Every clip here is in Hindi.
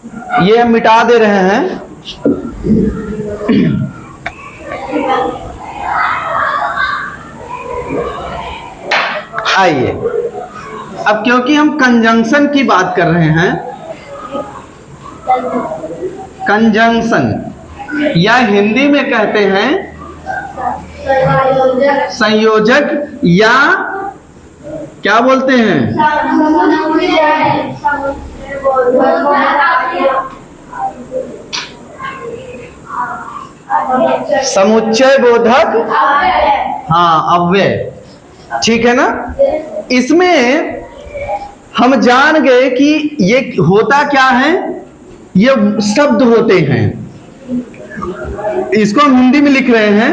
ये हम मिटा दे रहे हैं। आइए, अब क्योंकि हम कंजंक्शन की बात कर रहे हैं, कंजंक्शन या हिंदी में कहते हैं संयोजक या क्या बोलते हैं, समुच्चय बोधक, हाँ अव्यय, ठीक है ना। इसमें हम जान गए कि ये होता क्या है, ये शब्द होते हैं। इसको हम हिंदी में लिख रहे हैं,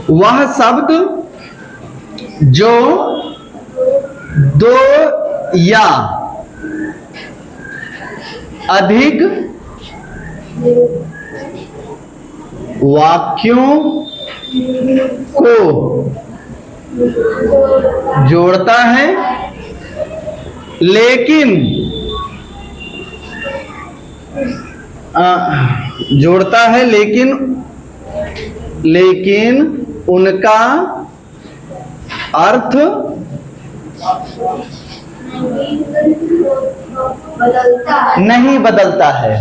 वह शब्द जो दो या अधिक वाक्यों को जोड़ता है, लेकिन लेकिन उनका अर्थ नहीं बदलता है।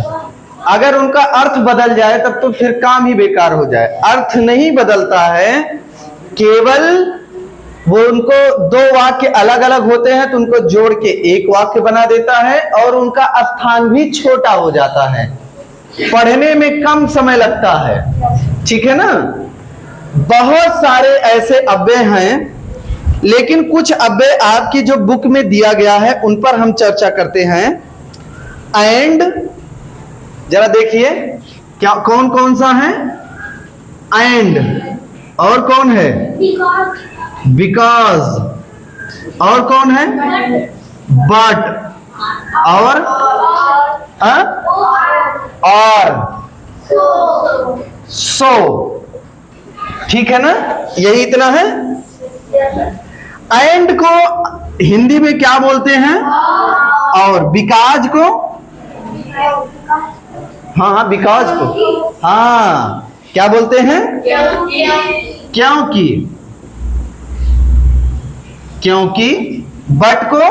अगर उनका अर्थ बदल जाए तब तो फिर काम ही बेकार हो जाए। अर्थ नहीं बदलता है, केवल वो उनको दो वाक्य अलग अलग होते हैं तो उनको जोड़ के एक वाक्य बना देता है, और उनका स्थान भी छोटा हो जाता है, पढ़ने में कम समय लगता है, ठीक है ना। बहुत सारे ऐसे अव्यय हैं, लेकिन कुछ अव्यय आपकी जो बुक में दिया गया है उन पर हम चर्चा करते हैं। एंड जरा देखिए क्या कौन कौन सा है, एंड, और कौन है बिकॉज, और कौन है बट, और सो, ठीक है ना, यही इतना है। एंड को हिंदी में क्या बोलते हैं, और बिकॉज को, हाँ बिकॉज को, हाँ क्या बोलते हैं, क्योंकि, क्योंकि। बट को,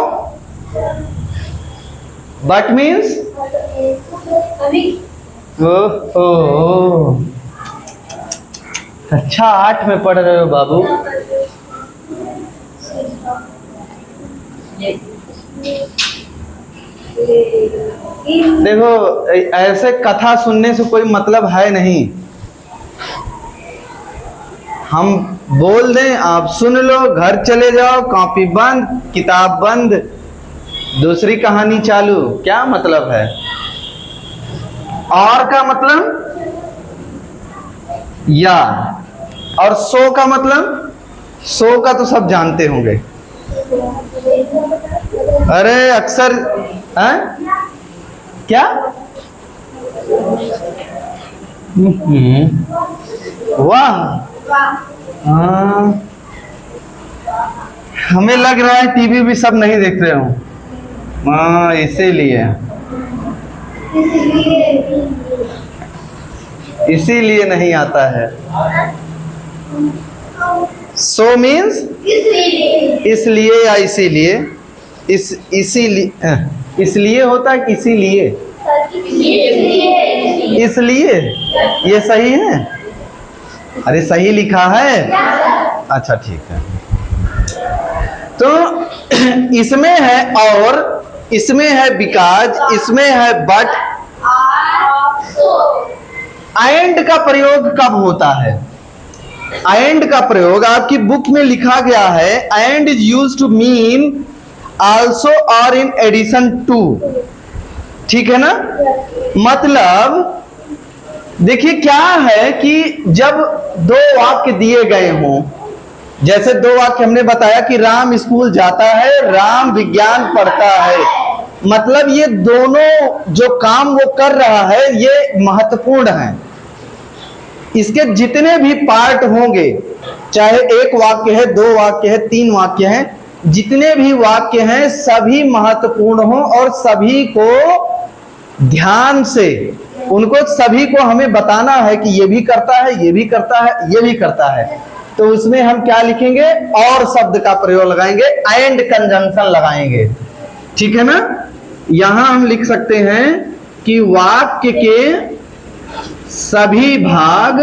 बट मीन्स, ओहो अच्छा 8 में पढ़ रहे हो बाबू। देखो ऐसे कथा सुनने से कोई मतलब है नहीं, हम बोल दें आप सुन लो, घर चले जाओ, कॉपी बंद, किताब बंद, दूसरी कहानी चालू, क्या मतलब है। और का मतलब या, और सो का मतलब, सो का तो सब जानते होंगे, अरे अक्सर है क्या, वाह, हाँ हमें लग रहा है टीवी भी सब नहीं देख रहे हो, हाँ इसीलिए नहीं आता है। सो मीन्स इसलिए या इसीलिए, इसलिए होता है कि इसीलिए, इसलिए ये सही है, अरे सही लिखा है, अच्छा ठीक है। तो इसमें है और, इसमें है बिकॉज, इसमें है बट। एंड का प्रयोग कब होता है, एंड का प्रयोग आपकी बुक में लिखा गया है, and is used to mean also और इन एडिशन टू, ठीक है ना। मतलब देखिए क्या है कि जब दो वाक्य दिए गए हों, जैसे दो वाक्य हमने बताया कि राम स्कूल जाता है, राम विज्ञान पढ़ता है, मतलब ये दोनों जो काम वो कर रहा है ये महत्वपूर्ण है। इसके जितने भी पार्ट होंगे, चाहे एक वाक्य है, दो वाक्य है, तीन वाक्य है, जितने भी वाक्य हैं सभी महत्वपूर्ण हों और सभी को ध्यान से उनको सभी को हमें बताना है कि ये भी करता है, ये भी करता है, ये भी करता है। तो उसमें हम क्या लिखेंगे? और शब्द का प्रयोग लगाएंगे, एंड कंजंक्शन लगाएंगे। ठीक है ना? यहां हम लिख सकते हैं कि वाक्य के सभी भाग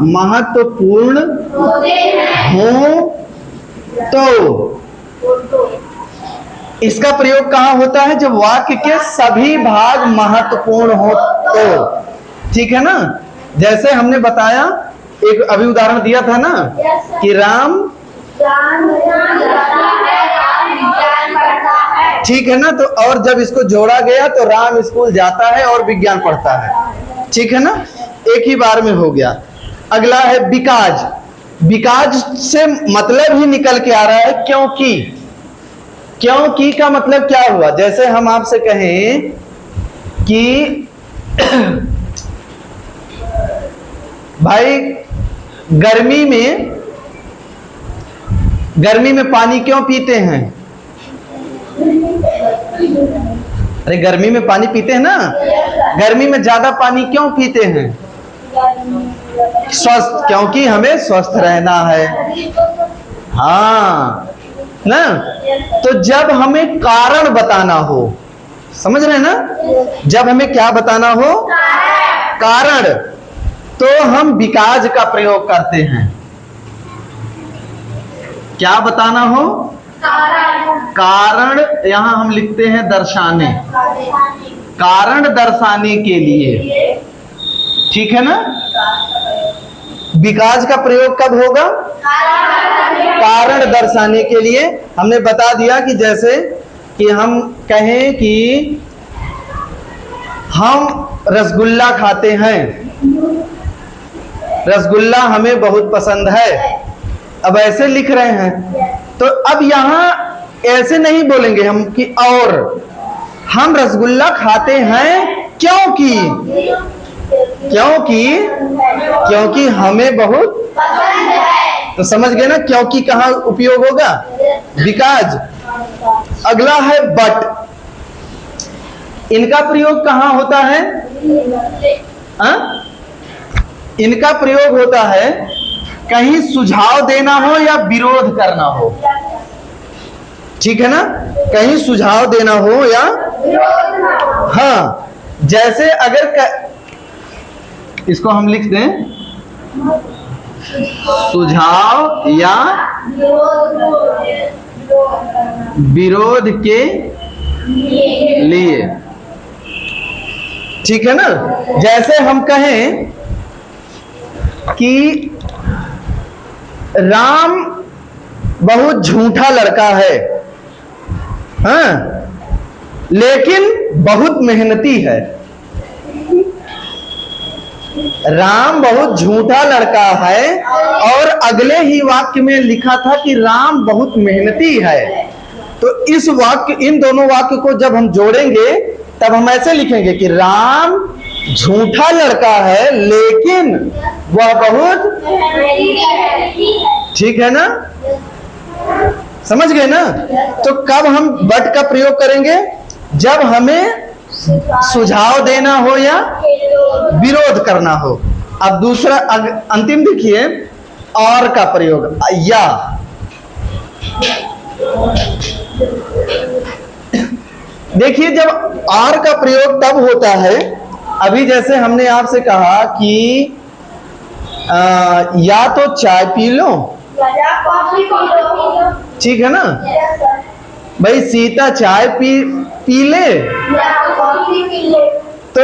महत्वपूर्ण हो तो इसका प्रयोग कहां होता है? जब वाक्य के सभी भाग महत्वपूर्ण हो तो। ठीक है ना? जैसे हमने बताया, एक अभी उदाहरण दिया था ना कि राम, ठीक है ना? तो और जब इसको जोड़ा गया तो राम स्कूल जाता है और विज्ञान पढ़ता है। ठीक है ना? एक ही बार में हो गया। अगला है बिकॉज। बिकॉज से मतलब ही निकल के आ रहा है क्योंकि। क्योंकि का मतलब क्या हुआ? जैसे हम आपसे कहें कि भाई गर्मी में पानी क्यों पीते हैं? अरे गर्मी में पानी पीते हैं ना? गर्मी में ज्यादा पानी क्यों पीते हैं? स्वस्थ, क्योंकि हमें स्वस्थ रहना है। हाँ ना? तो जब हमें कारण बताना हो, समझ रहे हैं ना? जब हमें क्या बताना हो? कारण, तो हम बिकॉज का प्रयोग करते हैं। क्या बताना हो? कारण। यहां हम लिखते हैं दर्शाने, कारण दर्शाने के लिए। ठीक है ना? बिकॉज का प्रयोग कब होगा? कारण दर्शाने के लिए। हमने बता दिया कि जैसे कि हम कहें कि हम रसगुल्ला खाते हैं, रसगुल्ला हमें बहुत पसंद है। अब ऐसे लिख रहे हैं, तो अब यहां ऐसे नहीं बोलेंगे हम कि और हम रसगुल्ला खाते हैं क्योंकि हमें बहुत पसंद है। तो समझ गए ना क्योंकि कहां उपयोग होगा? बिकॉज। अगला है बट। इनका प्रयोग कहां होता है? इनका प्रयोग होता है कहीं सुझाव देना हो या विरोध करना हो। ठीक है ना? कहीं सुझाव देना हो या हाँ, जैसे अगर इसको हम लिख दें सुझाव या विरोध के लिए। ठीक है ना? जैसे हम कहें कि राम बहुत झूठा लड़का है, हाँ, लेकिन बहुत मेहनती है। राम बहुत झूठा लड़का है और अगले ही वाक्य में लिखा था कि राम बहुत मेहनती है। तो इस वाक्य, इन दोनों वाक्य को जब हम जोड़ेंगे तब हम ऐसे लिखेंगे कि राम झूठा लड़का है लेकिन वह बहुत, ठीक है ना? समझ गए ना? तो कब हम बट का प्रयोग करेंगे? जब हमें सुझाव देना हो या विरोध करना हो। अब दूसरा अंतिम देखिए, और का प्रयोग या। देखिए जब और का प्रयोग तब होता है, अभी जैसे हमने आपसे कहा कि या तो चाय पी लो, ठीक है ना? भाई सीता चाय पी ले, तो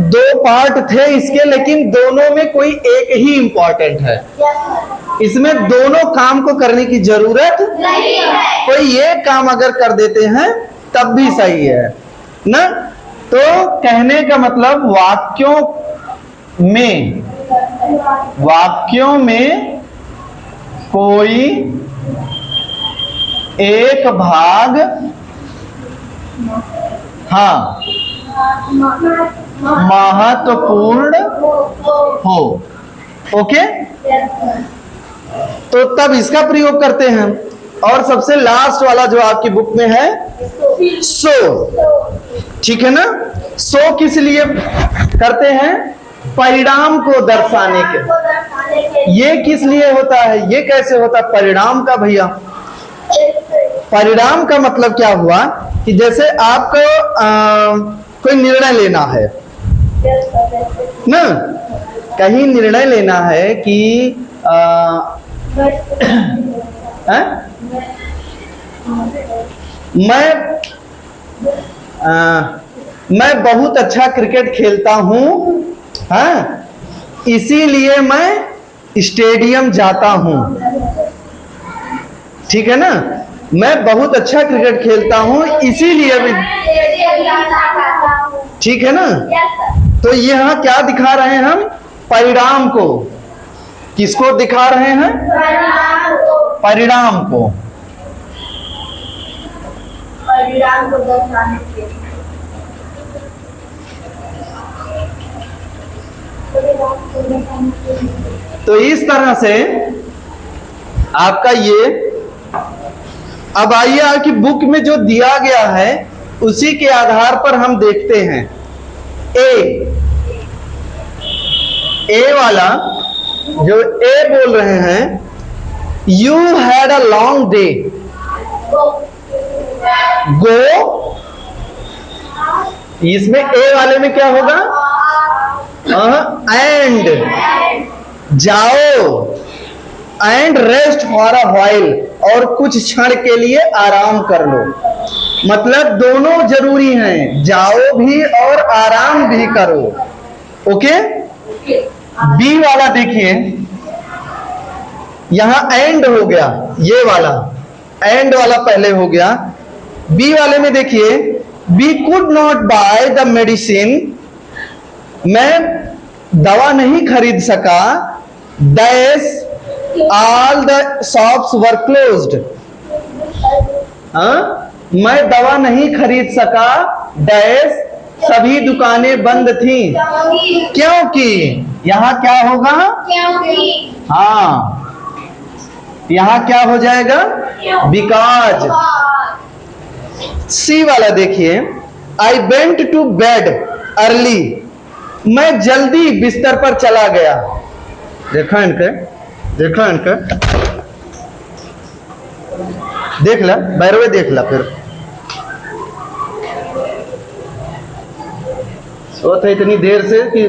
दो पार्ट थे इसके, लेकिन दोनों में कोई एक ही इंपॉर्टेंट है। इसमें दोनों काम को करने की जरूरत नहीं है। कोई एक काम अगर कर देते हैं तब भी सही है ना? तो कहने का मतलब वाक्यों में कोई एक भाग हाँ महत्वपूर्ण हो। ओके, तो तब इसका प्रयोग करते हैं। और सबसे लास्ट वाला जो आपकी बुक में है सो, ठीक है ना। सो किस लिए करते हैं? परिणाम को दर्शाने के। ये किस लिए होता है? ये कैसे होता है परिणाम का भैया? परिणाम का मतलब क्या हुआ कि जैसे आपको कोई निर्णय लेना है ना, कहीं निर्णय लेना है कि मैं बहुत अच्छा क्रिकेट खेलता हूं, हाँ, इसीलिए मैं स्टेडियम जाता हूं, ठीक है ना। मैं बहुत अच्छा क्रिकेट खेलता हूं इसीलिए भी, ठीक है ना। तो यहाँ क्या दिखा रहे हैं हम? परिणाम को। किसको दिखा रहे हैं? परिणाम को। परिणाम को दर्शाने के। तो इस तरह से आपका ये, अब आइए आपकी बुक में जो दिया गया है उसी के आधार पर हम देखते हैं। ए वाला जो ए बोल रहे हैं, you had a long day. Go, इसमें ए वाले में क्या होगा? एंड, जाओ, and rest for a while, और कुछ क्षण के लिए आराम कर लो। मतलब दोनों जरूरी हैं, जाओ भी और आराम भी करो। ओके। बी वाला देखिए, यहां एंड हो गया, ये वाला एंड वाला पहले हो गया। बी वाले में देखिए, we could not buy the medicine, मैं दवा नहीं खरीद सका, dash all the shops were closed, मैं दवा नहीं खरीद सका, डैश सभी दुकानें बंद थी, क्योंकि यहां क्या होगा? क्योंकि, हाँ, यहां क्या हो जाएगा? बिकॉज। सी वाला देखिए, I went to bed early, मैं जल्दी बिस्तर पर चला गया। देखा इनके, देखा इनके, देख ला बैरवे, देख ला फिर सोच है इतनी देर से कि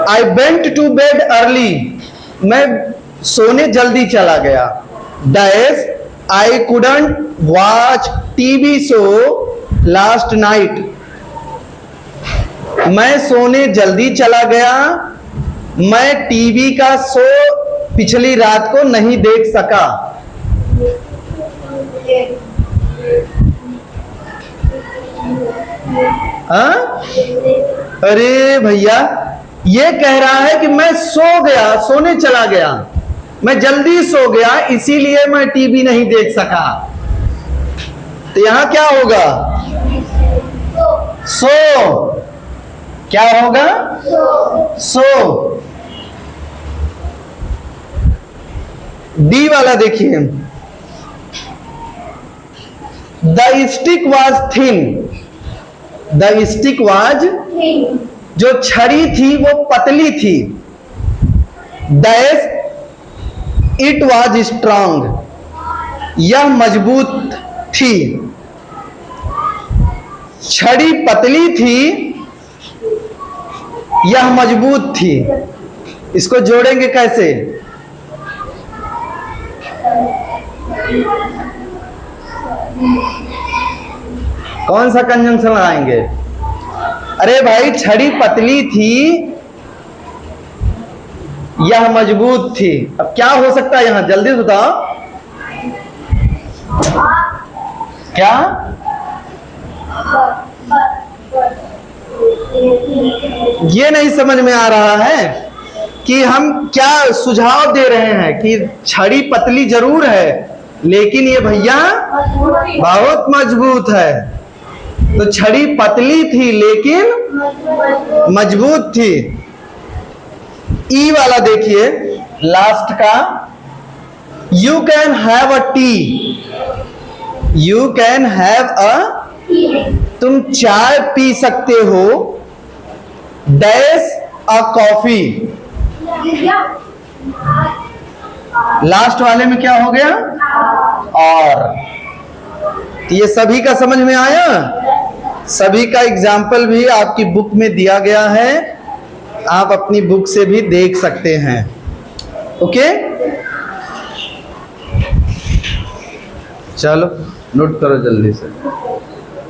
I went to bed early, मैं सोने जल्दी चला गया, dash I couldn't watch TV show last night, मैं सोने जल्दी चला गया, मैं टीवी का शो पिछली रात को नहीं देख सका। अरे भैया, ये कह रहा है कि मैं सो गया, सोने चला गया, मैं जल्दी सो गया इसीलिए मैं टीवी नहीं देख सका। तो यहां क्या होगा? सो। क्या होगा? सो। डी वाला देखिए, the stick was thin, the stick was, जो छड़ी थी वो पतली थी, डैश इट वॉज स्ट्रांग, यह मजबूत थी। छड़ी पतली थी, यह मजबूत थी। इसको जोड़ेंगे कैसे? कौन सा कंजंक्शन लगाएंगे? अरे भाई, छड़ी पतली थी, यह मजबूत थी। अब क्या हो सकता है यहां? जल्दी बताओ। क्या? ये नहीं समझ में आ रहा है कि हम क्या सुझाव दे रहे हैं कि छड़ी पतली जरूर है लेकिन ये भैया बहुत मजबूत है। तो छड़ी पतली थी लेकिन मजबूत थी। ई वाला देखिए लास्ट का, you can have a T, you can have a, तुम चाय पी सकते हो, डैश अ कॉफी। लास्ट वाले में क्या हो गया, और। ये सभी का समझ में आया? सभी का एग्जाम्पल भी आपकी बुक में दिया गया है, आप अपनी बुक से भी देख सकते हैं। ओके, चलो नोट करो जल्दी से।